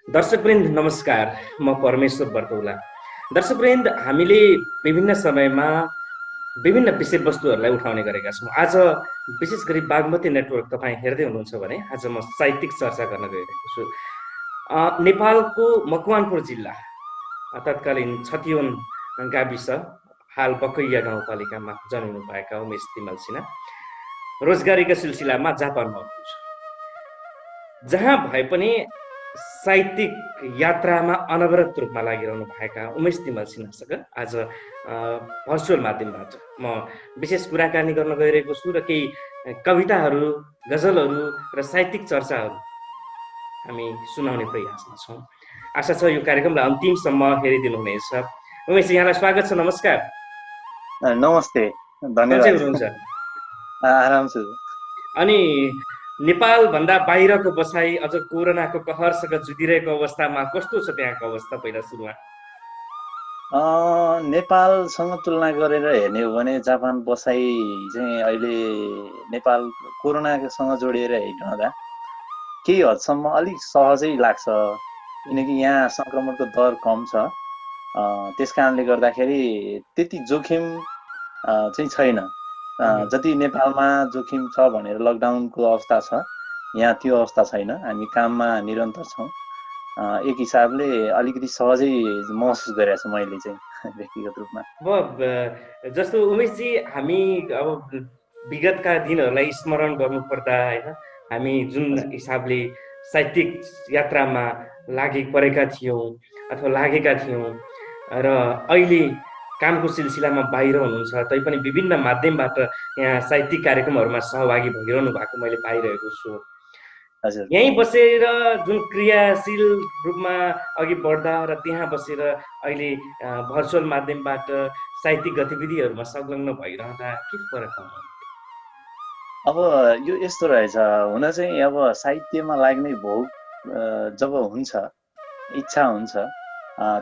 दर्शकवृन्द नमस्कार। म परमेश्वर बर्तौला। दर्शकवृन्द, हामीले विभिन्न समयमा विभिन्न विषयवस्तुहरूलाई उठाउने गरेका छौँ। आज विशेष गरी बागमती नेटवर्क तपाईँ हेर्दै हुनुहुन्छ भने आज म साहित्यिक चर्चा गर्न गइरहेको छु। नेपालको मकवानपुर जिल्ला तत्कालीन छतिवन गाविस, हाल बकैया गाउँपालिकामा जन्मिनु भएका उमेश तिमल सिन्हा रोजगारीका सिलसिलामा जापानमा हुनुहुन्छ। जहाँ भए पनि साहित्यिक यात्रामा अनवरत रूपमा लागिरहनु भएका उमेश तिमल सिन्हासँग आज भर्चुअल माध्यमबाट म विशेष कुराकानी गर्न गइरहेको छु र केही कविताहरू, गजलहरू र साहित्यिक चर्चाहरू हामी सुनाउने प्रयासमा छौँ। आशा छ यो कार्यक्रमलाई अन्तिमसम्म हेरिदिनु हुनेछ। उमेश, यहाँलाई स्वागत छ। नमस्कार। नमस्ते, धन्यवाद। सन्चै हुनुहुन्छ? आराम छु। अनि नेपाल भन्दा बाहिरको बसाई, अझ कोरोनाको कहरसँग जुधिरहेको अवस्थामा कस्तो छ त्यहाँको अवस्था? पहिला सुरुमा नेपालसँग तुलना गरेर हेर्ने हो भने जापान बसाई चाहिँ अहिले नेपाल कोरोनासँग जोडिएर हेर्दा केही हदसम्म अलिक सहजै लाग्छ, किनकि यहाँ सङ्क्रमणको दर कम छ। त्यस कारणले गर्दाखेरि त्यति जोखिम चाहिँ छैन। जति नेपालमा जोखिम छ भनेर लकडाउनको अवस्था छ, यहाँ त्यो अवस्था छैन। हामी काममा निरन्तर छौँ। एक हिसाबले अलिकति सहजै महसुस गरेको छु मैले चाहिँ व्यक्तिगत रूपमा। अब जस्तो उमेशजी, हामी अब विगतका दिनहरूलाई स्मरण गर्नुपर्दा होइन, हामी जुन हिसाबले साहित्यिक यात्रामा लागि परेका थियौँ अथवा लागेका थियौँ र अहिले कामको सिलसिलामा बाहिर हुनुहुन्छ, तैपनि विभिन्न माध्यमबाट यहाँ साहित्यिक कार्यक्रमहरूमा सहभागी भइरहनु भएको मैले पाइरहेको छु। यहीँ बसेर जुन क्रियाशील रूपमा अघि बढ्दा र त्यहाँ बसेर अहिले भर्चुअल माध्यमबाट साहित्यिक गतिविधिहरूमा संलग्न भइरहँदा के फरक पाउनु? अब यो यस्तो रहेछ, हुन चाहिँ अब साहित्यमा लाग्ने भोग जब हुन्छ, इच्छा हुन्छ,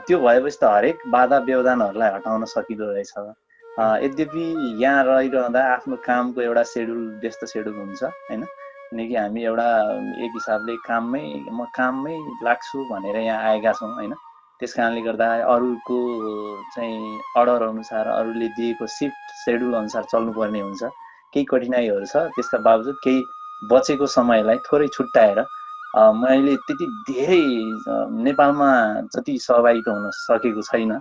त्यो भएपछि त हरेक बाधा व्यवधानहरूलाई हटाउन सकिँदो रहेछ। यद्यपि यहाँ रहिरहँदा आफ्नो कामको एउटा व्यस्त सेड्युल हुन्छ होइन, किनकि हामी एउटा एक हिसाबले म काममै लाग्छु भनेर यहाँ आएका छौँ होइन। त्यस कारणले गर्दा अरूको चाहिँ अर्डर अनुसार, अरूले दिएको शिफ्ट सेड्युल अनुसार चल्नुपर्ने हुन्छ। केही कठिनाइहरू छ, त्यसका बावजुद केही बचेको समयलाई थोरै छुट्याएर मैले त्यति धेरै नेपालमा जति सहभागिता हुन सकेको छैन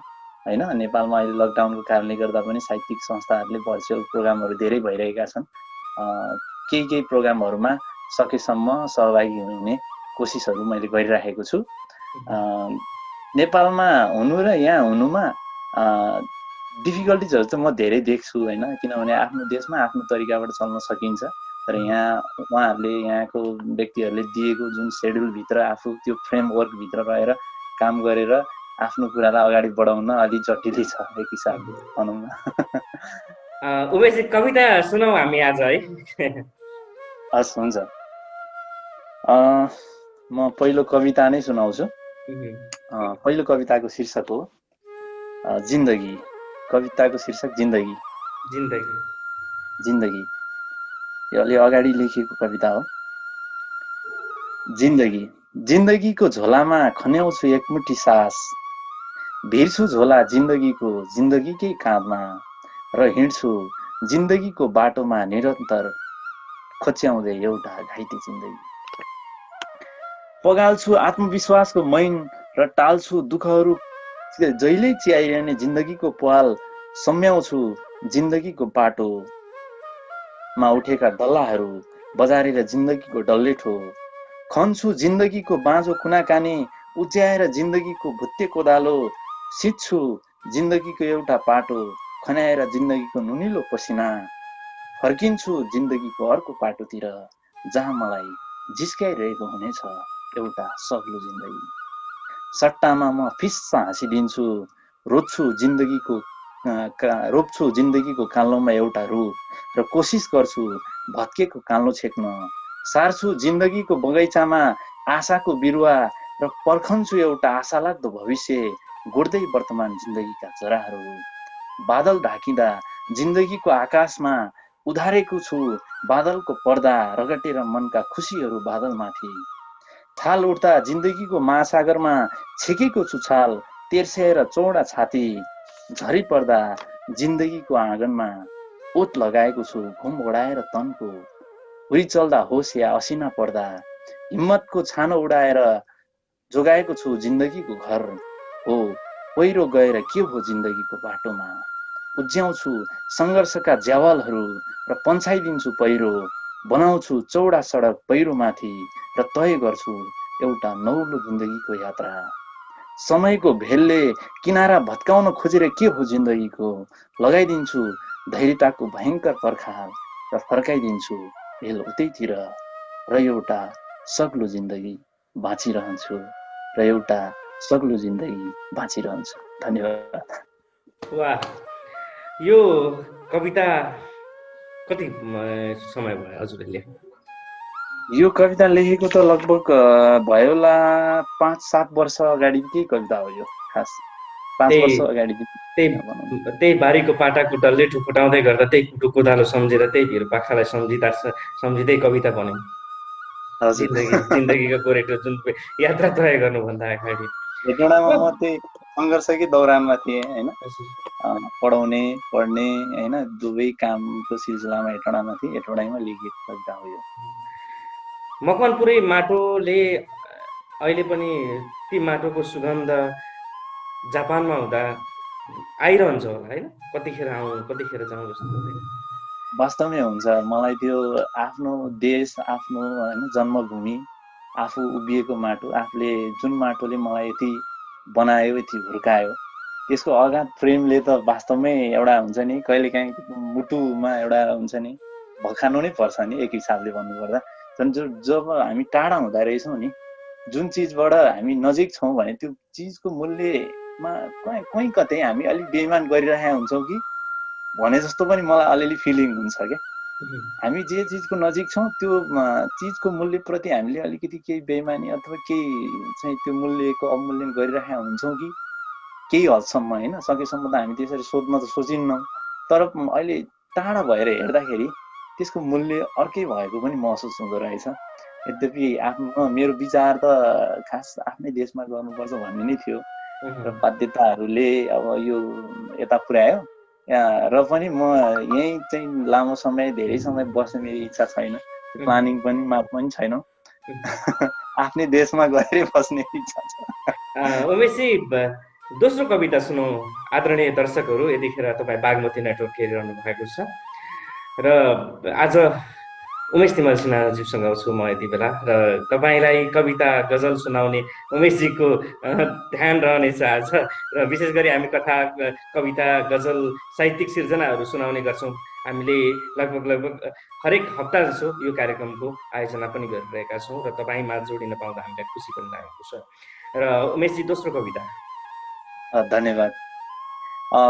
होइन। नेपालमा अहिले लकडाउनको कारणले गर्दा पनि साहित्यिक संस्थाहरूले भर्चुअल प्रोग्रामहरू धेरै भइरहेका छन्। केही प्रोग्रामहरूमा सकेसम्म सहभागी हुने कोसिसहरू मैले गरिराखेको छु। नेपालमा हुनु र यहाँ हुनुमा डिफिकल्टिजहरू त म धेरै देख्छु होइन, किनभने आफ्नो देशमा आफ्नो तरिकाबाट चल्न सकिन्छ, तर यहाँ उहाँहरूले, यहाँको व्यक्तिहरूले दिएको जुन सेड्युलभित्र आफू त्यो फ्रेमवर्कभित्र रहेर काम गरेर आफ्नो कुरालाई अगाडि बढाउन अलिक जटिलै छ एक हिसाबले भनौँ न। उमेशजी, कविता सुनाऊ हामी आज है। हस्, हुन्छ। म पहिलो कविता नै सुनाउँछु। पहिलो कविताको शीर्षक हो जिन्दगी। कविताको शीर्षक जिन्दगी। जिन्दगी यो अलि अगाडि लेखिएको कविता हो। जिन्दगी। जिन्दगीको झोलामा खन्याउँछु एकमुठी सास, भिर्छु झोला जिन्दगीकै काँधमा र हिँड्छु जिन्दगीको बाटोमा निरन्तर खोच्याउँदै एउटा घाइते जिन्दगी। पगाल्छु आत्मविश्वासको मैन र टाल्छु दुःखहरू जहिल्यै चियाइरहने जिन्दगीको पाल, सम्याउँछु जिन्दगीको बाटोमा उठेका डल्लाहरू बजारेर जिन्दगीको डल्लेठो, खन्छु जिन्दगीको बाँझो कुनाकानी उच्याएर जिन्दगीको भुत्ते कोदालो, सित्छु जिन्दगीको एउटा पाटो खन्याएर जिन्दगीको नुनिलो पसिना, फर्किन्छु जिन्दगीको अर्को पाटोतिर जहाँ मलाई जिस्काइरहेको हुनेछ एउटा सग्लो जिन्दगी। सट्टामा म फिस्सा हाँसिदिन्छु, रोप्छु जिन्दगीको कान्लोमा एउटा रुख र कोसिस गर्छु भत्केको कान्लो छेक्न, सार्छु जिन्दगीको बगैँचामा आशाको बिरुवा र पर्खन्छु एउटा आशालाग्दो भविष्य गोड्दै वर्तमान जिन्दगीका चराहरू। बादल ढाकिँदा जिन्दगीको आकाशमा उधारेको छु बादलको पर्दा, रगटेर मनका खुसीहरू बादलमाथि, छाल उठ्दा जिन्दगीको महासागरमा छेकेको छु छाल, तेर्स्याएर चौडा छाती झरी पर्दा जिन्दगीको आँगनमा ओत लगाएको छु घुम ओढाएर तनको, उरी चल्दा होस या असिना पर्दा हिम्मतको छानो उडाएर जोगाएको छु जिन्दगीको घर हो। पहिरो गएर के हो जिन्दगीको बाटोमा, उज्याउँछु सङ्घर्षका ज्यावालहरू र पन्छाइदिन्छु पहिरो, बनाउँछु चौडा सडक पहिरोमाथि र तय गर्छु एउटा नौलो जिन्दगीको यात्रा। समयको भेलले किनारा भत्काउन खोजेर के हो जिन्दगीको, लगाइदिन्छु धैर्यताको भयङ्कर पर्खाल र फर्काइदिन्छु भेल उतैतिर, र एउटा सग्लो जिन्दगी बाँचिरहन्छु, र एउटा सग्लो जिन्दगी बाँचिरहन्छु। धन्यवाद। वाह, यो कविता कति समय भयो हजुरले लेख्नु? यो कविता लेखेको त लगभग भयो होला 5-7 वर्ष अगाडिकै कविता हो यो। खास 5 वर्ष अगाडि त्यही बारीको पाटा कुटल्ले ठुकुटाउँदै गर्दा त्यही कुटु कुदालो सम्झेर त्यही भिर पाखालाई सम्झिँदै कविता बन्यो। जिन्दगीको गोरेटो जुन यात्रा तय गर्नुभन्दा अगाडि हेटौँडामा म त्यही सङ्घर्षकै दौरानमा थिएँ होइन, पढाउने पढ्ने होइन दुवै कामको सिलसिलामा हेटौँडामा थिएँ। हेटौँडामा लेखिएको कविता हो यो। मकवानपुरै माटोले अहिले पनि ती माटोको सुगन्ध जापानमा हुँदा आइरहन्छ होला होइन? कतिखेर आउँ कतिखेर जाउँ जस्तो हुँदैन। वास्तवमै हुन्छ। मलाई त्यो आफ्नो देश, आफ्नो होइन जन्मभूमि, आफू उभिएको माटो, आफूले जुन माटोले मलाई यति बनायो यति हुर्कायो, त्यसको अगाध प्रेमले त वास्तवमै एउटा हुन्छ नि कहिलेकाहीँ मुटुमा एउटा हुन्छ नि भखानु नै पर्छ नि एक हिसाबले भन्नुपर्दा। झन् जब हामी टाढा हुँदा रहेछौँ नि, जुन चिजबाट हामी नजिक छौँ भने त्यो चिजको मूल्यमा कहीँ कतै हामी अलिक बेइमान गरिरहेका हुन्छौँ कि भने जस्तो पनि मलाई अलिअलि फिलिङ हुन्छ क्या। हामी जे चिजको नजिक छौँ त्यो चिजको मूल्यप्रति हामीले अलिकति केही बेइमानी अथवा केही चाहिँ त्यो मूल्यको अवमूल्यन गरिरहेका हुन्छौँ कि केही हदसम्म होइन। सकेसम्म त हामी त्यसरी सोध्न त सोचिन्नौँ, तर अहिले टाढा भएर हेर्दाखेरि त्यसको मूल्य अर्कै भएको पनि महसुस हुँदो रहेछ। यद्यपि आफ्नो मेरो विचार त खास आफ्नै देशमा गर्नुपर्छ भन्ने नै थियो, र बाध्यताहरूले अब यो यता पुर्यायो। र पनि म यहीँ चाहिँ लामो समय धेरै समय बस्ने मेरो इच्छा छैन, प्लानिङ पनि छैन। आफ्नै देशमा गएर बस्ने इच्छा छ। उमेशजी, दोस्रो कविता सुनौ आदरणीय दर्शकहरू। यतिखेर तपाईँ बागमती नेटवर्क हेरिरहनु भएको छ र आज उमेश तिमल सिन्हाज्यूसँग छु म यति बेला, र तपाईँलाई कविता गजल सुनाउने उमेशजीको ध्यान रहनेछ आज। र विशेष गरी हामी कथा, कविता, गजल, साहित्यिक सिर्जनाहरू सुनाउने गर्छौँ। हामीले लगभग हरेक हप्ता जसो यो कार्यक्रमको आयोजना पनि गरिरहेका छौँ र तपाईँ माझ जोडिन पाउँदा हामीलाई खुसी पनि लागेको छ। र उमेशजी, दोस्रो कविता। धन्यवाद।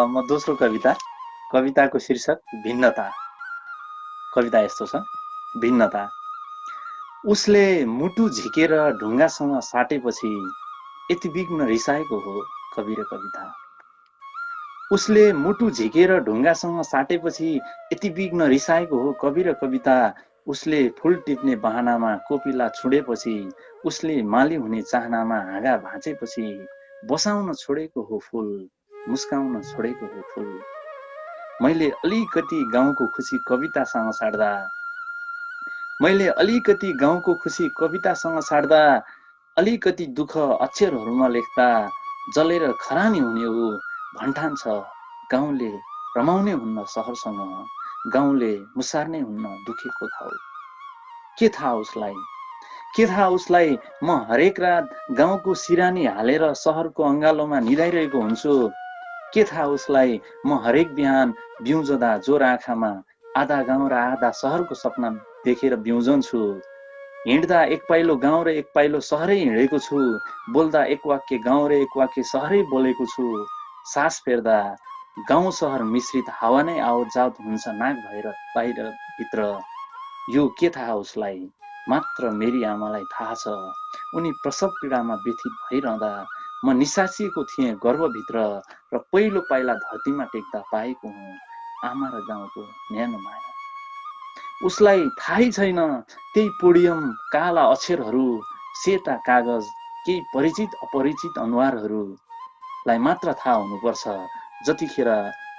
म दोस्रो कविताको शीर्षक भिन्नता। कविता यस्तो छ। भिन्नता। उसले मुटु झिकेर ढुङ्गासँग साटेपछि यति बिघ्न रिसाएको हो कवि र कविता। उसले मुटु झिकेर ढुङ्गासँग साटेपछि यति बिघ्न रिसाएको हो कवि र कविता। उसले फुल टिप्ने बहानामा कोपिला छुडेपछि, उसले माली हुने चाहनामा हाँगा भाँचेपछि बसाउन छोडेको हो फुल, मुस्काउन छोडेको हो फुल। मैले अलिकति गाउँको खुसी कवितासँग साट्दा, मैले अलिकति गाउँको खुसी कवितासँग साट्दा, अलिकति दुःख अक्षरहरूमा लेख्दा जलेर खरानी हुने हो भन्ठान छ। गाउँले रमाउने हुन्न सहरसँग, गाउँले मुसार्ने हुन्न दुखेको घाउ। के थाहा उसलाई, के थाहा उसलाई म हरेक रात गाउँको सिरानी हालेर सहरको अङ्गालोमा निदाइरहेको हुन्छु। के थाहा उसलाई म हरेक बिहान बिउजदा जोर आँखामा आधा गाउँ र आधा सहरको सपना देखेर बिउजन्छु। हिँड्दा एक पाइलो गाउँ र एक पाइलो सहरै हिँडेको छु, बोल्दा एक वाक्य गाउँ र एक वाक्य सहरै बोलेको छु। सास फेर्दा गाउँ सहर मिश्रित हावा नै आवत जावत हुन्छ नाक भएर बाहिर भित्र। यो के थाहा उसलाई, मात्र मेरी आमालाई थाहा छ। उनी प्रसव पीडामा व्यथित भइरहँदा म निसासिएको थिएँ गर्भभित्र र पहिलो पाइला धरतीमा टेक्दा पाएको हुँ आमा र गाउँको न्यानो माया। उसलाई थाहै छैन त्यही पोडियम काला अक्षरहरू, सेता कागज केही परिचित अपरिचित अनुहारहरूलाई मात्र थाहा हुनुपर्छ जतिखेर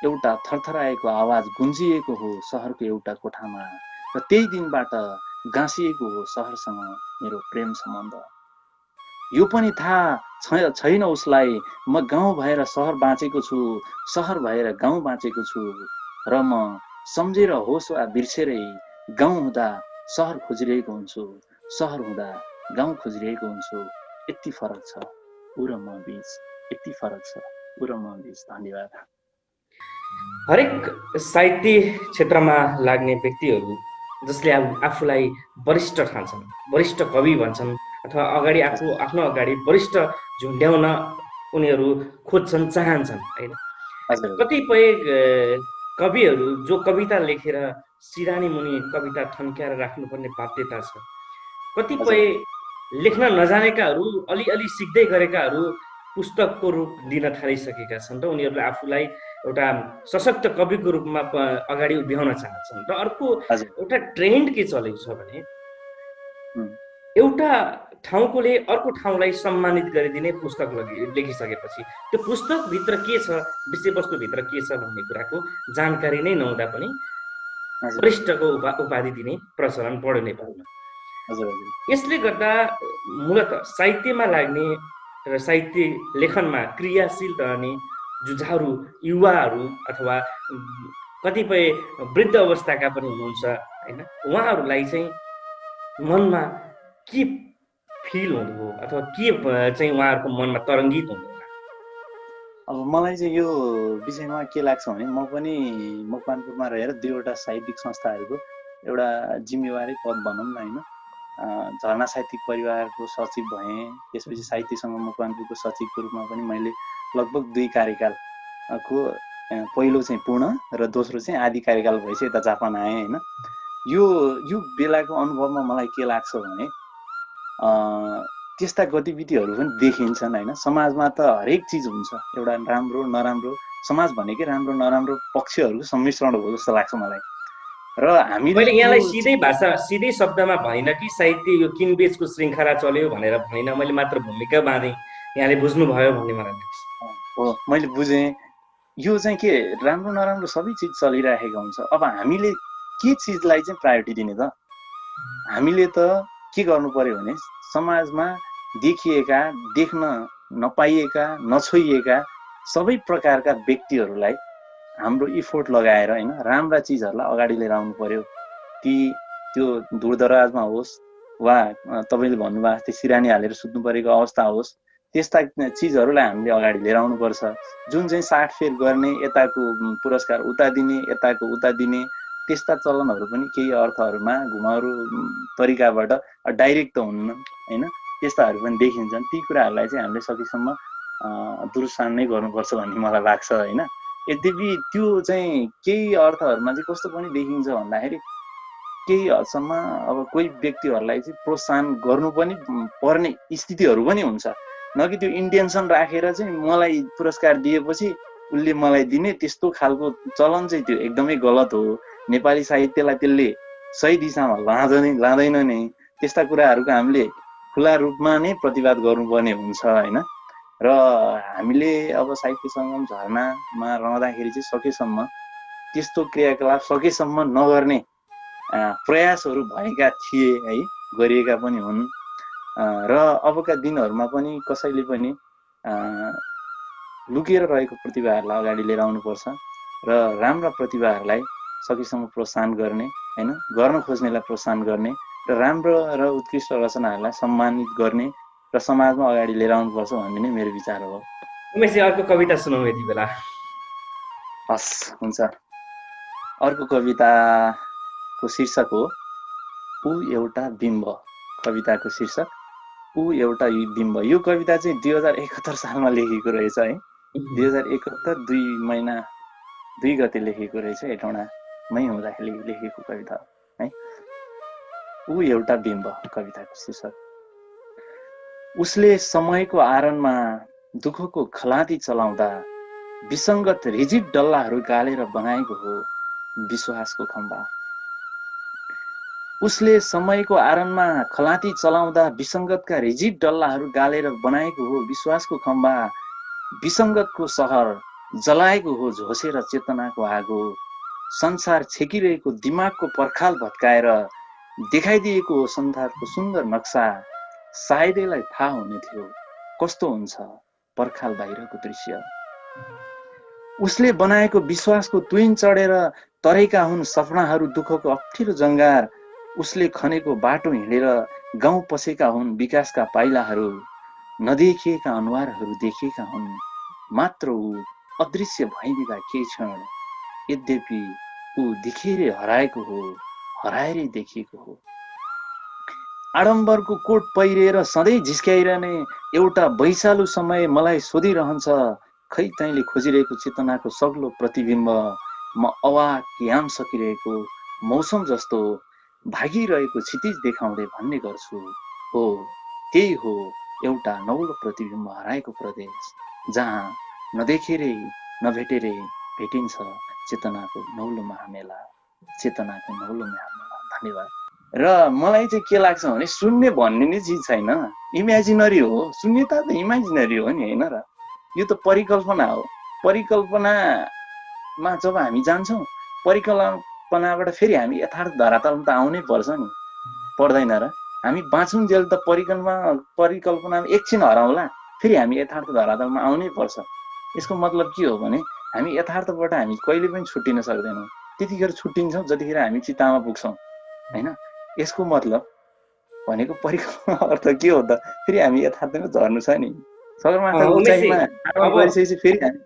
एउटा थरथराएको आवाज गुन्जिएको हो सहरको एउटा कोठामा र त्यही दिनबाट गाँसिएको हो सहरसँग मेरो प्रेम सम्बन्ध। यो पनि थाहा छैन उसलाई म गाउँ भएर सहर बाँचेको छु, सहर भएर गाउँ बाँचेको छु र म सम्झेर होस् वा बिर्सेरै गाउँ हुँदा सहर खोजिरहेको हुन्छु, सहर हुँदा गाउँ खोजिरहेको हुन्छु। यति फरक छ ऊ र म बीच, यति फरक छ ऊ र म बीच। धन्यवाद। हरेक साहित्य क्षेत्रमा लाग्ने व्यक्तिहरू जसले आफूलाई वरिष्ठ ठान्छन्, वरिष्ठ कवि भन्छन् अथवा अगाडि आफ्नो अगाडि वरिष्ठ झुन्ड्याउन उनीहरू खोज्छन्, चाहन्छन् होइन। कतिपय कविहरू जो कविता लेखेर सिरानी मुनि कविता थन्क्याएर राख्नुपर्ने बाध्यता छ, कतिपय लेख्न नजानेकाहरू अलिअलि सिक्दै गरेकाहरू पुस्तकको रूप दिन थालिसकेका छन् र उनीहरूले आफूलाई एउटा सशक्त कविको रूपमा अगाडि उभ्याउन चाहन्छन्। र अर्को एउटा ट्रेन्ड के चलेको छ भने एउटा ठाउँकोले अर्को ठाउँलाई सम्मानित गरिदिने पुस्तक लेखिसकेपछि त्यो पुस्तकभित्र के छ, विषयवस्तुभित्र के छ भन्ने कुराको जानकारी नै नहुँदा पनि वरिष्ठको उपाधि दिने प्रचलन बढ्यो नेपालमा। यसले गर्दा मूलत साहित्यमा लाग्ने र साहित्य लेखनमा क्रियाशील रहने जुझारु युवाहरू अथवा कतिपय वृद्ध अवस्थाका पनि हुनुहुन्छ होइन, उहाँहरूलाई चाहिँ मनमा के फिल हुनुभयो अथवा के चाहिँ उहाँहरूको मनमा तरङ्गित हुनुभयो? अब मलाई चाहिँ यो विषयमा के लाग्छ भने म पनि मकवानपुरमा रहेर 2वटा साहित्यिक संस्थाहरूको एउटा जिम्मेवारी पद भनौँ न होइन, झरना साहित्यिक परिवारको सचिव भएँ, त्यसपछि साहित्य सङ्घ मकवानपुरको सचिवको रूपमा पनि मैले लगभग 2 कार्यकालको पहिलो चाहिँ पूर्ण र दोस्रो चाहिँ आधी कार्यकाल भएपछि यता जापान आएँ होइन। यो बेलाको अनुभवमा मलाई के लाग्छ भने त्यस्ता गतिविधिहरू पनि देखिन्छन् होइन। समाजमा त हरेक चिज हुन्छ, एउटा राम्रो नराम्रो, समाज भनेकै राम्रो नराम्रो पक्षहरूको सम्मिश्रण हो जस्तो लाग्छ मलाई। र हामीले यहाँलाई सिधै शब्दमा भनिन कि साहित्य यो किनबेचको श्रृङ्खला चल्यो भनेर भनिन, मैले मात्र भूमिका बाँधेँ, यहाँले बुझ्नुभयो भन्ने मलाई लाग्छ। हो, मैले बुझेँ। यो चाहिँ के राम्रो नराम्रो सबै चिज चलिरहेको हुन्छ। अब हामीले के चिजलाई चाहिँ प्रायोरिटी दिने त? हामीले त के गर्नु पर्यो भने समाजमा देखिएका, देख्न नपाइएका, नछोइएका सबै प्रकारका व्यक्तिहरूलाई हाम्रो इफोर्ट लगाएर होइन राम्रा चिजहरूलाई अगाडि लिएर आउनु पर्यो। त्यो दूरदराजमा होस् वा तपाईँले भन्नुभएको जस्तै सिरानी हालेर सुत्नु परेको अवस्था होस्, त्यस्ता चिजहरूलाई हामीले अगाडि लिएर आउनुपर्छ। जुन चाहिँ साटफेर गर्ने, यताको पुरस्कार उता दिने, यताको उता दिने, त्यस्ता चलनहरू पनि केही अर्थहरूमा घुमाउरो तरिकाबाट डाइरेक्ट त हुन्न होइन, त्यस्ताहरू पनि देखिन्छन्। ती कुराहरूलाई चाहिँ हामीले सकेसम्म दुरुस्तान नै गर्नुपर्छ भन्ने मलाई लाग्छ होइन। यद्यपि त्यो चाहिँ केही अर्थहरूमा चाहिँ कस्तो पनि देखिन्छ भन्दाखेरि केही हदसम्म अब कोही व्यक्तिहरूलाई चाहिँ प्रोत्साहन गर्नु पनि पर्ने स्थितिहरू पनि हुन्छ। न कि त्यो इन्टेन्सन राखेर चाहिँ मलाई पुरस्कार दिएपछि उसले मलाई दिने, त्यस्तो खालको चलन चाहिँ त्यो एकदमै गलत हो। नेपाली साहित्यलाई त्यसले सही दिशामा लाँदैन नै। त्यस्ता कुराहरूको हामीले खुला रूपमा नै प्रतिवाद गर्नुपर्ने हुन्छ होइन। र हामीले अब साहित्य सङ्गम झरनामा रहँदाखेरि चाहिँ सकेसम्म त्यस्तो क्रियाकलाप सकेसम्म नगर्ने प्रयासहरू भएका थिए है, गरिएका पनि हुन्। र अबका दिनहरूमा पनि कसैले पनि लुकेर रहेको प्रतिभाहरूलाई अगाडि लिएर आउनुपर्छ र राम्रा प्रतिभाहरूलाई सकेसम्म प्रोत्साहन गर्ने होइन, गर्न खोज्नेलाई प्रोत्साहन गर्ने र राम्रो र उत्कृष्ट रचनाहरूलाई सम्मानित गर्ने र समाजमा अगाडि लिएर आउनुपर्छ भन्ने नै मेरो विचार हो। उमेशजी अर्को कविता सुनाउँ यति बेला। हस्, हुन्छ। अर्को कविताको शीर्षक हो ऊ एउटा बिम्ब। कविताको शीर्षक ऊ एउटा बिम्ब। यो कविता चाहिँ 2071 सालमा लेखेको रहेछ है। 2071 2 महिना 2 गते लेखेको रहेछ, हेटौँडामै हुँदाखेरि लेखेको कविता है। ऊ एउटा बिम्ब कविताको शीर्षक। उसले समयको आरणमा दुःखको खलाती चलाउँदा विसङ्गत रिजिड डल्लाहरू गालेर बनाएको हो विश्वासको खम्बा। उसले समयको आरनमा खलाती चलाउँदा विसङ्गतका रिजिड डल्लाहरू गालेर बनाएको हो विश्वासको खम्बा, विसङ्गतको सहर जलाएको हो झोसेर चेतनाको आगो, संसार छेकिरहेको दिमागको पर्खाल भत्काएर देखाइदिएको हो संसारको सुन्दर नक्सा। सायदैलाई थाहा हुने थियो कस्तो हुन्छ पर्खाल बाहिरको दृश्य। उसले बनाएको विश्वासको तुइन चढेर तरेका हुन् सपनाहरू दुःखको अप्ठिरो जङ्गार। उसले खनेको बाटो हिँडेर गाउँ पसेका हुन् विकासका पाइलाहरू। नदेखिएका अनुहारहरू देखिएका हुन् मात्र ऊ अदृश्य भइदिँदा केही क्षण। यद्यपि ऊ देखेरै हराएको हो, हराएरै देखिएको हो। आडम्बरको कोट पहिरेर सधैँ झिस्क्याइरहने एउटा वैशालु समय मलाई सोधिरहन्छ, खै तैँले खोजिरहेको चेतनाको सग्लो प्रतिबिम्ब। म अवाक याम सकिरहेको मौसम जस्तो भागिरहेको क्षितिज देखाउँदै भन्ने गर्छु, हो त्यही हो एउटा नौलो प्रतिबिम्ब हराएको प्रदेश, जहाँ नदेखेरै नभेटेरै भेटिन्छ चेतनाको नौलो महामेला, चेतनाको नौलो महामेला। धन्यवाद। र मलाई चाहिँ के लाग्छ भने शून्य भन्ने नै चिज छैन, इमेजिनरी हो। शून्यता त इमेजिनरी हो नि, होइन र? यो त परिकल्पना हो। परिकल्पनामा जब हामी जान्छौँ, परिकल्पनाबाट फेरि हामी यथार्थ धरातलमा त आउनै पर्छ नि, पर्दैन र? हामी बाँचुन्जेल त परिकल्पनामा एकछिन हराउँला, फेरि हामी यथार्थ धरातलमा आउनै पर्छ। यसको मतलब के हो भने हामी यथार्थबाट हामी कहिले पनि छुट्टिन सक्दैनौँ। त्यतिखेर छुट्टिन्छौँ जतिखेर हामी चितामा पुग्छौँ, होइन? यसको मतलब भनेको परिकल्पना अर्थ के हो त? फेरि हामी यथार्थमा झर्नु छ नि। सगरमाथा उचाइमा आरोहण गरिसकेपछि फेरि हामी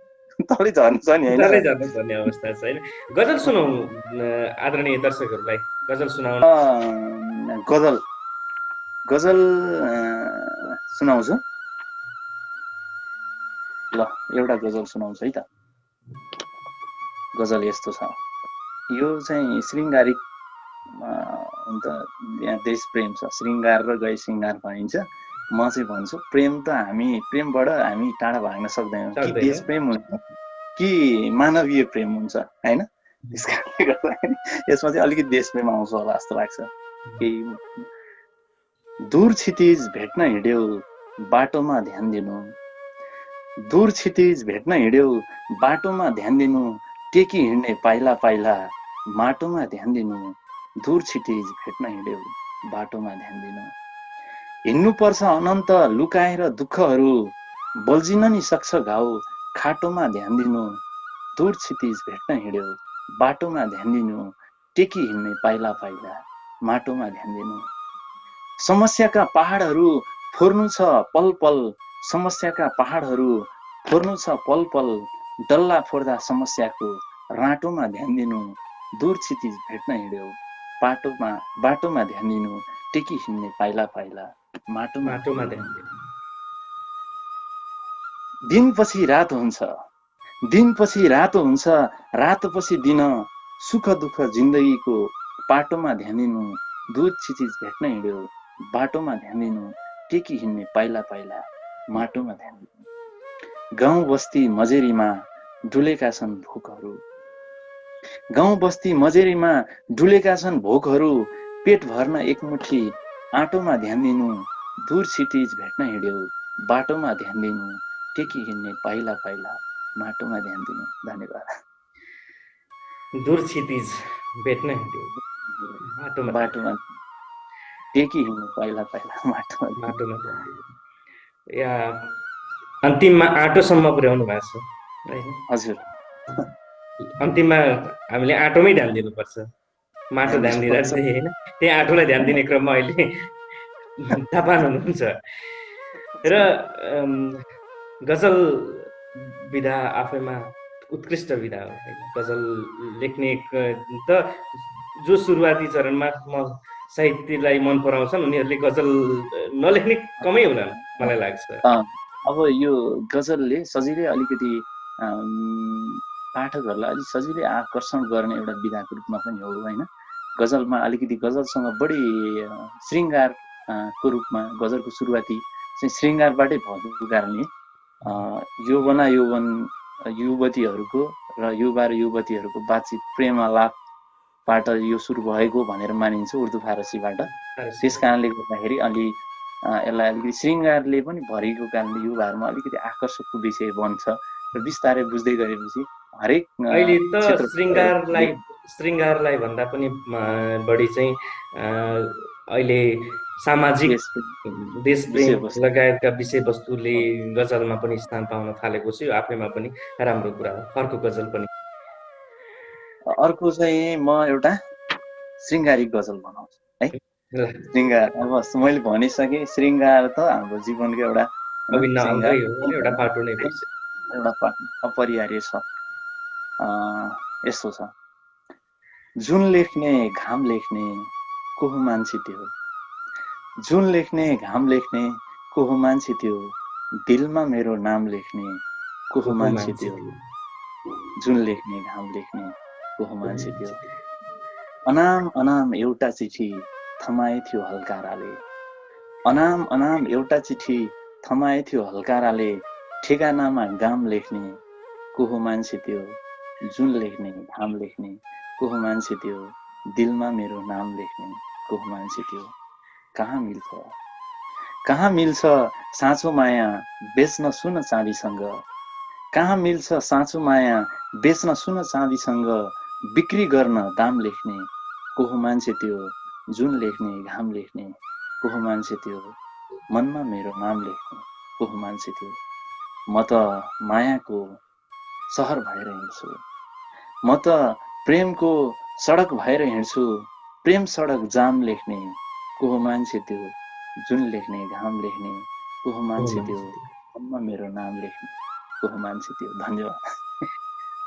तलै झर्नु छ नि, होइन? तलै झर्नु पर्ने अवस्था छ, होइन? गजल सुनाउँ आदरणीय दर्शकहरूलाई, गजल सुनाउँ। गजल सुनाउँछु ल, एउटा गजल सुनाउँछु है त। गजल यस्तो छ, यो चाहिँ श्रृङ्गारिक अन्त यहाँ देश प्रेम छ, श्रृङ्गार र गए श्रृङ्गार भनिन्छ। म चाहिँ भन्छु प्रेम त हामी प्रेमबाट हामी टाढा भाग्न सक्दैनौँ, कि देश प्रेम हुन्छ कि मानवीय प्रेम हुन्छ, होइन? त्यस कारणले गर्दाखेरि यसमा चाहिँ अलिकति देश प्रेम आउँछ होला जस्तो लाग्छ। केही दूर क्षितिज भेट्न हिँड्यौ बाटोमा ध्यान दिनु, दूर क्षितिज भेट्न हिँड्यौ बाटोमा ध्यान दिनु, टेकी हिँड्ने पाइला पाइला माटोमा ध्यान दिनु, दूर क्षितिज भेट्न हिँड्यौ बाटोमा ध्यान दिनु। हिँड्नुपर्छ अनन्त लुकाएर दुःखहरू, बल्झिन नि सक्छ घाउ खाटोमा ध्यान दिनु, दूर क्षितिज भेट्न हिँड्यौ बाटोमा ध्यान दिनु, टेकी हिँड्ने पाइला पाइला माटोमा ध्यान दिनु। समस्याका पहाडहरू फोर्नु छ पल पल, समस्याका पहाडहरू फोर्नु छ पल पल, डल्ला फोर्दा समस्याको राटोमा ध्यान दिनु, दूर क्षितिज भेट्न हिँड्यौ बाटोमा ध्यान दिनु, टेकी हिँड्ने पाइला पाइला माटोमा ध्यान दिनु। दिनपछि रात हुन्छ, दिनपछि रातो हुन्छ, रातोपछि दिन, सुख दुःख जिन्दगीको पाटोमा ध्यान दिनु, दूर क्षितिज भेट्न हिँड्यौ बाटोमा ध्यान दिनु, टेकी हिँड्ने पाइला पाइला माटोमा ध्यान दिनु। गाउँ बस्ती मजेरीमा डुलेका छन् भोकहरू, गाउँ बस्ती मजेरीमा डुलेका छन् भोकहरू, पेट भर्न एकमुठी आँटोमा ध्यान दिनु, दूर क्षितिज भेट्न हिँड्यौ बाटोमा ध्यान दिनु, टेकी हिँड्ने पाइला पाइला माटोमा ध्यान दिनु। धन्यवाद। दूर क्षितिज भेट्न हिँड्यौ बाटोमा टेकी हिँड्ने पाइला पाइला माटोमा ध्यान दिनु। या अन्तिममा आँटोसम्म पुर्याउनु भएको छ, होइन? हजुर, अन्तिममा हामीले आँटोमै ध्यान दिनुपर्छ, माटो ध्यान दिँदा चाहिँ, होइन? त्यही आँटोलाई ध्यान दिने क्रममा अहिले तापान हुनुहुन्छ। र गजल विधा आफैमा उत्कृष्ट विधा हो, होइन? गजल लेख्ने त जो सुरुवाती चरणमा साहित्यलाई मन पराउँछन् उनीहरूले गजल नलेख्ने कमै होला मलाई लाग्छ। अब यो गजलले सजिलै अलिकति पाठकहरूलाई अलिक सजिलै आकर्षण गर्ने एउटा विधाको रूपमा पनि हो, होइन? गजलमा अलिकति गजलसँग बढी श्रृङ्गारको रूपमा गजलको सुरुवाती चाहिँ श्रृङ्गारबाटै भएको कारणले यौवन युवतीहरूको र युवा र युवतीहरूको बातचित प्रेमालाप बाट यो सुरु भएको भनेर मानिन्छ, उर्दू फारसीबाट। त्यस कारणले गर्दाखेरि अलि यसलाई अलिकति श्रृङ्गारले पनि भरिएको कारणले युवाहरूमा अलिकति आकर्षकको विषय बन्छ र बिस्तारै बुझ्दै गरेपछि हरेक अहिले त श्रृङ्गारलाई भन्दा पनि बढी चाहिँ अहिले सामाजिक देशप्रेम लगायतका विषयवस्तुले गजलमा पनि स्थान पाउन थालेको छ। यो आफैमा पनि राम्रो कुरा हो। अर्को गजल पनि, अर्को चाहिँ म एउटा श्रृङ्गारिक गजल बनाउँछु है। श्रृङ्गार अब मैले भनिसकेँ, श्रृङ्गार त हाम्रो जीवनको एउटा अभिन्न अङ्ग हो, एउटा पाटो नै पर्छ, एउटा पाटो अपरिहार्य छ। यस्तो छ, जुन लेख्ने घाम लेख्ने को हो मान्छे त्यो, जुन लेख्ने घाम लेख्ने को हो मान्छे त्यो, दिलमा मेरो नाम लेख्ने को हो मान्छे त्यो, जुन लेख्ने घाम लेख्ने को हो मान्छे त्यो। अनाम अनाम एउटा चिठी थमाए थियो हल्काराले, अनाम अनाम एउटा चिठी थमाए थियो हल्काराले, ठेगानामा गाम लेख्ने को हो मान्छे त्यो, जुन लेख्ने घाम लेख्ने को हो मान्छे त्यो, दिलमा मेरो नाम लेख्ने को हो मान्छे त्यो। कहाँ मिल्छ, कहाँ मिल्छ साँचो माया बेच्न सुन चाँदीसँग, कहाँ मिल्छ साँचो माया बेच्न सुन चाँदीसँग, बिक्री गर्न दाम लेख्ने को हो मान्छे त्यो, जुन लेख्ने घाम लेख्ने को हो मान्छे त्यो, मनमा मेरो नाम लेख्ने को हो मान्छे त्यो। म त मायाको सहर भएर हिँड्छु, म त प्रेमको सडक भएर हिँड्छु, प्रेम सडक जाम लेख्ने को हो मान्छे त्यो, जुन लेख्ने घाम लेख्ने को हो मान्छे त्यो, मनमा मेरो नाम लेख्ने को हो मान्छे त्यो। धन्यवाद।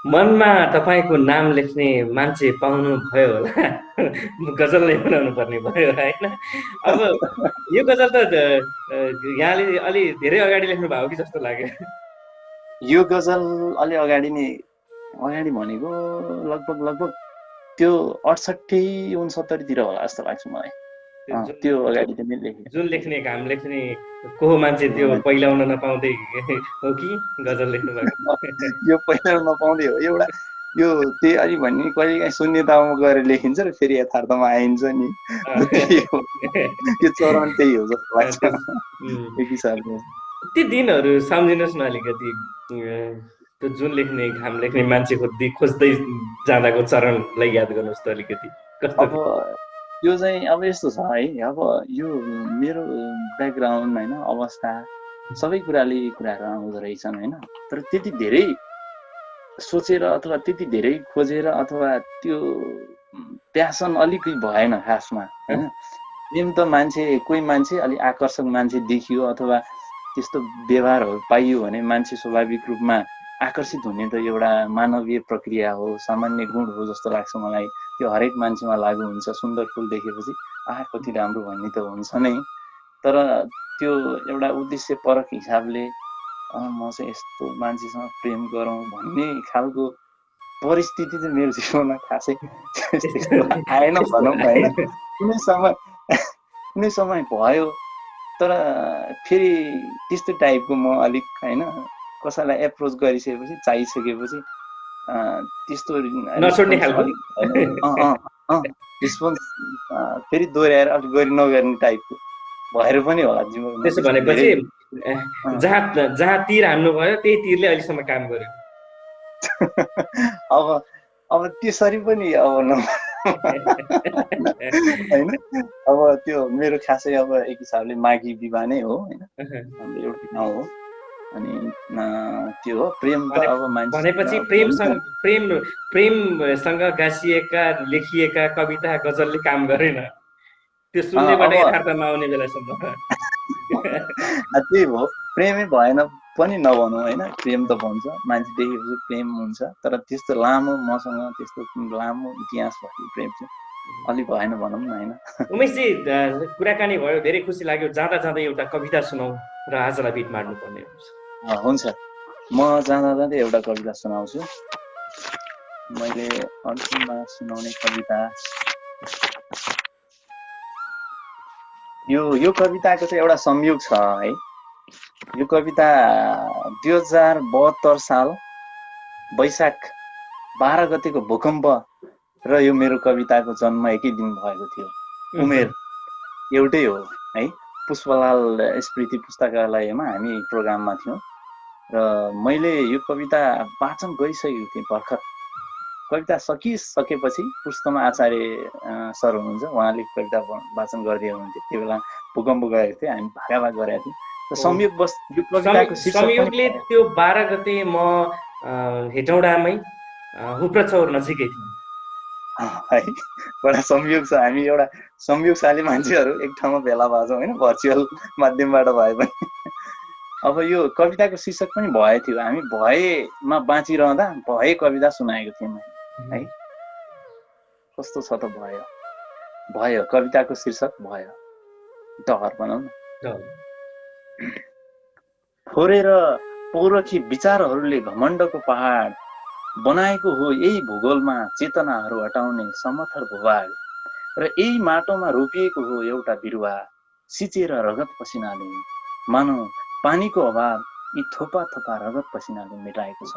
मनमा तपाईँको नाम लेख्ने मान्छे पाउनु भयो होला, गजल नै बनाउनु पर्ने भयो होइन। अब यो गजल त यहाँले अलि धेरै अगाडि लेख्नु भएको कि जस्तो लाग्यो। यो गजल अलि अगाडि भनेको लगभग त्यो 68-69 होला जस्तो लाग्छ मलाई। त्यो अगाडि त मैले लेखेँ। जुन लेख्ने घाम लेख्ने को हो मान्छे त्यो पहिलाउन नपाउँदै हो कि गजल लेख्नु भएको? यो पहिलाउन नपाउँदै हो। एउटा यो त्यही अलि भन्ने कहिलेकाहीँ शून्यतामा गएर लेखिन्छ र फेरि यथार्थमा आइन्छ नि, त्यो चरण त्यही हो जस्तो लाग्छ एक हिसाबले। ती दिनहरू सम्झिनुहोस् न अलिकति, त्यो जुन लेख्ने घाम लेख्ने मान्छे खोज्दै जाँदाको चरणलाई याद गर्नुहोस् त अलिकति। अब यो चाहिँ अब यस्तो छ है, अब यो मेरो ब्याकग्राउन्ड होइन, अवस्था सबै कुराले कुराहरू आउँदो रहेछन् होइन। तर त्यति धेरै सोचेर अथवा त्यति धेरै खोजेर अथवा त्यो प्यासन अलिकति भएन खासमा होइन। प्रेम त मान्छे कोही मान्छे अलिक आकर्षक मान्छे देखियो अथवा त्यस्तो व्यवहारहरू पाइयो भने मान्छे स्वाभाविक रूपमा आकर्षित हुने त एउटा मानवीय प्रक्रिया हो, सामान्य गुण हो जस्तो लाग्छ मलाई। त्यो हरेक मान्छेमा लागु हुन्छ। सुन्दर फुल देखेपछि कति राम्रो भन्ने त हुन्छ नै, तर त्यो एउटा उद्देश्य परक हिसाबले म चाहिँ यस्तो मान्छेसँग प्रेम गरौँ भन्ने खालको परिस्थिति चाहिँ मेरो जीवनमा खासै आएन भनौँ होइन। कुनै समय भयो, तर फेरि त्यस्तो टाइपको म अलिक होइन कसैलाई एप्रोच गरिसकेपछि चाहिसकेपछि त्यस्तो रिस्पोन्स फेरि दोहोऱ्याएर अलिक गरी नगर्ने टाइपको भएर पनि होला जीवनमा। त्यसो भनेपछि जहाँ तीर हान्नु भयो त्यही तीरले अहिलेसम्म काम गर्यो। अब त्यसरी पनि अब होइन। अब त्यो मेरो खासै अब एक हिसाबले माघी विवाह नै हो होइन, हाम्रो एउटा गाउँ हो। अनि त्यो हो प्रेम त अब मान्छे भनेपछि प्रेमसँग गाँसिएका लेखिएका कविता गजलले काम गरेन, त्यो शून्यबाट यथार्थमा आउने बेलासम्म। त्यही हो, प्रेमै भएन पनि नभनौँ होइन। प्रेम त भन्छ, मान्छे देखेपछि प्रेम हुन्छ, तर त्यस्तो लामो मसँग त्यस्तो लामो इतिहास भएको प्रेम चाहिँ अलि भएन भनौँ न होइन। उमेशजी, कुराकानी भयो, धेरै खुसी लाग्यो। जाँदा जाँदै एउटा कविता सुनाऊ र आजलाई बिट मार्नु पर्ने हुन्छ। म जाँदा जाँदै एउटा कविता सुनाउँछु। मैले अन्तिममा सुनाउने कविता यो कविताको चाहिँ एउटा संयोग छ है। यो कविता 2072 साल वैशाख 12 गतेको भूकम्प र यो मेरो कविताको जन्म एकै दिन भएको थियो। उमेर एउटै हो है। पुष्पलाल स्मृति पुस्तकालयमा हामी प्रोग्राममा थियौँ र मैले यो कविता वाचन गरिसकेको थिएँ भर्खर। कविता सकिसकेपछि पुष्पमा आचार्य सर हुनुहुन्छ, उहाँले कविता वाचन गरिदिनु हुन्थ्यो। त्यो बेला भूकम्प गएको थियो, हामी भागाभाग गरेका थियौँ। संयोगवश यो कविताको संयोगले त्यो 12 गते म हेटौडामै हुप्रचौर नजिकै थिएँ है। बडा संयोग छ, हामी एउटा संयोगशाली मान्छेहरू एक ठाउँमा भेला भएको छौँ होइन, भर्चुअल माध्यमबाट भए पनि। अब यो कविताको शीर्षक पनि भए थियो। हामी भएमा बाँचिरहँदा भए कविता सुनाएको थियौँ है। कस्तो छ त भयो। भयो कविताको शीर्षक भयो। डहर बनाउन फोरेर पौरखी विचारहरूले घमण्डको पहाड बनाएको हो। यही भूगोलमा चेतनाहरू हटाउने समथर भूभाग र यही माटोमा रोपिएको हो एउटा बिरुवा सिचेर रगत पसिनाले। मानौ पानीको अभाव यी थोपा थोपा रगत पसिनाले मेटाएको छ।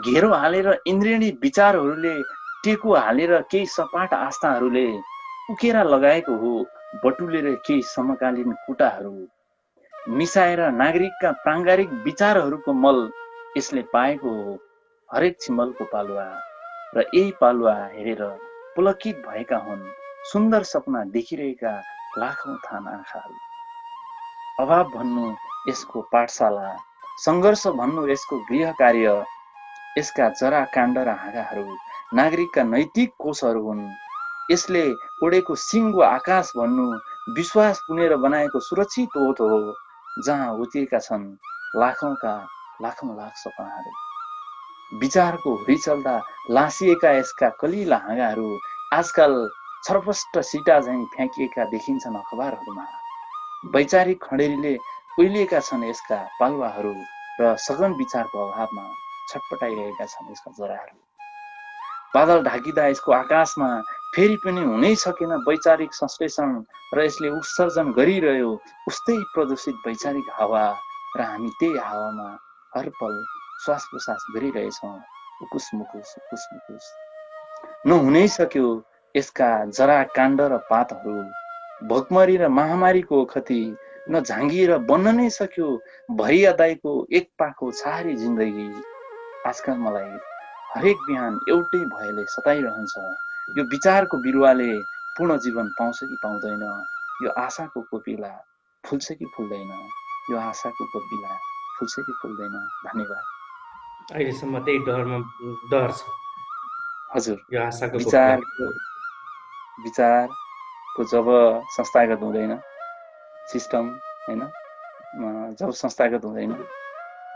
घेरो हालेर इन्द्रिणी विचारहरूले टेको हालेर केही सपाट आस्थाहरूले उकेरा लगाएको हो। बटुलेर केही समकालीन कुटाहरू मिसाएर नागरिकका प्राङ्गारिक विचारहरूको मल यसले पाएको हो। हरेक छिमलको पालुवा र यही पालुवा हेरेर पुलकित भएका हुन् सुन्दर सपना देखिरहेका लाखौं थान आँखाहरू। अभाव भन्नु यसको पाठशाला, सङ्घर्ष भन्नु यसको गृह कार्य, यसका जरा काण्ड र हाँगाहरू नागरिकका नैतिक कोषहरू हुन्। यसले ओडेको सिङ्गो आकाश भन्नु विश्वास पुनेर बनाएको सुरक्षित ओत हो, जहाँ उतिएका छन् लाखौंका लाखौं लाख सपनाहरू। विचारको हुरी चल्दा लासिएका यसका कलिला हाँगाहरू आजकल छरपष्ट सिटा झैँ फ्याँकिएका देखिन्छन् अखबारहरूमा। वैचारिक खडेरीले उहिलिएका छन् यसका पालुवाहरू र सघन विचारको अभावमा छटपटाइरहेका छन् यसका जराहरू। बादल ढाकिँदा यसको आकाशमा फेरि पनि हुनै सकेन वैचारिक संश्लेषण र यसले उत्सर्जन गरिरह्यो उस्तै प्रदूषित वैचारिक हावा र हामी त्यही हावामा हर पल श्वास प्रश्वास गरिरहेछौँ उकुस मुकुस उकुस मुकुस। नहुनै सक्यो यसका जरा काण्ड र पातहरू भोकमरी र महामारीको ओखती न झाँगिएर बन्न नै सक्यो भरिया दाइको एक पाको छहारी जिन्दगी। आजकल मलाई हरेक बिहान एउटै भयले सताइरहन्छ, यो विचारको बिरुवाले पूर्ण जीवन पाउँछ कि पाउँदैन, यो आशाको कोपिला फुल्छ कि फुल्दैन, यो आशाको कोपिला फुल्छ कि फुल्दैन। धन्यवाद। अहिलेसम्म त्यही डर छ हजुर। यो आशाको विचारको जब संस्थागत हुँदैन सिस्टम होइन, जब संस्थागत हुँदैन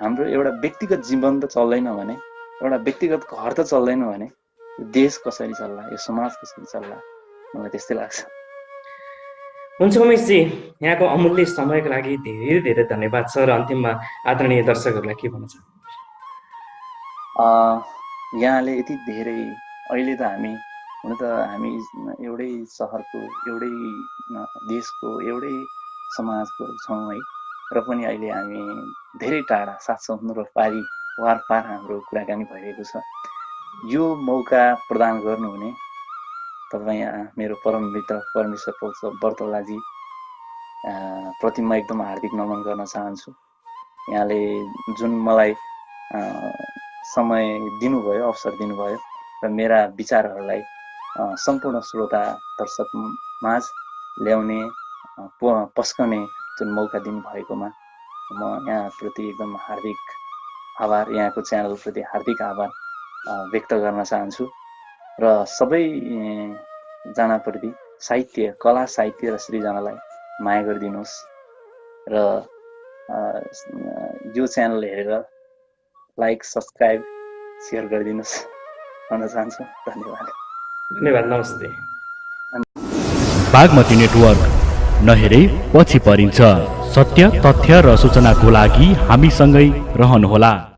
हाम्रो एउटा व्यक्तिगत जीवन त चल्दैन भने, एउटा व्यक्तिगत घर त चल्दैन भने यो देश कसरी चल्ला, यो समाज कसरी चल्ला, मलाई त्यस्तै लाग्छ। हुन्छ उमेशजी, यहाँको अमूल्य समयको लागि धेरै धेरै धन्यवाद छ। र अन्तिममा आदरणीय दर्शकहरूलाई के भन्न चाहनुहुन्छ? यहाँले यति धेरै अहिले त हामी हुन त हामी एउटै सहरको एउटै देशको एउटै समाजको छौँ है, र पनि अहिले हामी धेरै टाढा 7 समुद्र पारी वारपार हाम्रो कुराकानी भइरहेको छ। यो मौका प्रदान गर्नुहुने तपाईँ मेरो परम मित्र परमेश्वर पोख्त बर्तौलाजी प्रति म एकदम हार्दिक नमन गर्न चाहन्छु। यहाँले जुन मलाई समय दिनुभयो, अवसर दिनुभयो र मेरा विचारहरूलाई सम्पूर्ण श्रोता दर्शक माझ ल्याउने पस्कने जुन मौका दिनुभएकोमा म यहाँप्रति एकदम हार्दिक आभार, यहाँको च्यानलप्रति हार्दिक आभार व्यक्त गर्न चाहन्छु। र सबैजनाप्रति साहित्य, कला, साहित्य र सृजनालाई माया गरिदिनुहोस् र यो च्यानल हेरेर लाइक, सब्सक्राइब, सेयर गरिदिनुहोस् भन्न चाहन्छु। धन्यवाद। धन्यवाद। नमस्ते। बागमती नेटवर्क, नहेरे पछि परिन्छ। सत्य, तथ्य र सूचनाको लागि हामीसँगै रहनुहोला।